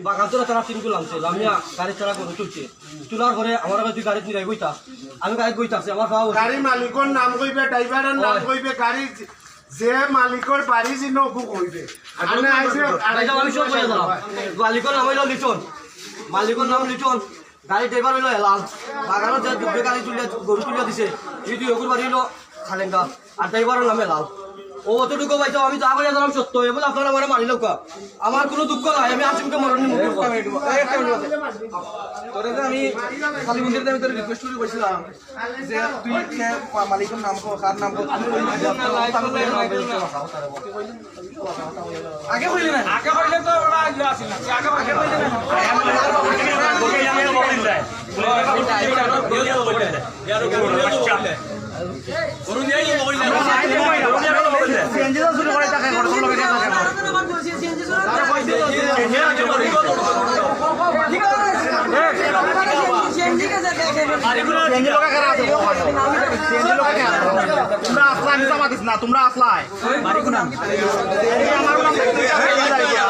বাগানতলা তারা তিন গুলো আনছে লামিয়া গাড়ি ছাড়া গরু চলছে চুলার ঘরে আমার কাছে তুই গাড়ি নিয়ে বইতা আমি গাড়ি বইতা আছে আমার খাওয়া গাড়ি মালিকর নাম কইবে ড্রাইভারের নাম কইবে গাড়ি যে মালিকর বাড়ি যে নবু কইবে আপনি আইছে আমি সব বলে দিলাম মালিকর নাম হইল লিটন মালিকর নাম লিটন গাড়ি ড্রাইভার হইল হেলাল বাগানত যে দুবে গাড়ি তুলে গরু তুলে দিছে এই দুই ওগুর বাড়ি হইল খালেঙ্গা আর ড্রাইভারের নাম হেলাল ও অতটুকু পাইতো আমি যা করে দিলাম সত্য বলে আপনারা আমার মানি লোক আমার কোনো দুঃখ নাই আমি আসিমকে মরণ তোরে আমি কালী মন্দিরে আমি তোর রিকোয়েস্ট করে বলছিলাম যে তুই মালিকের নাম কো কার নাম কো আগে কইলি না আগে কইলে তো ওরা ইয়া আছিল না আগে আগে কইলে না গরু নিয়ে গিয়ে মোবাইল সিএনজি তো শুরু করে টাকা খরচ করে টাকা সিএনজি শুরু করে ঠিক আছে সিএনজি কে দেখে সিএনজি লোক কারা আছে সিএনজি লোক কারা তোমরা আসলা আমি সামাদিস না তোমরা আসলাই বাড়ি কোন আমার নাম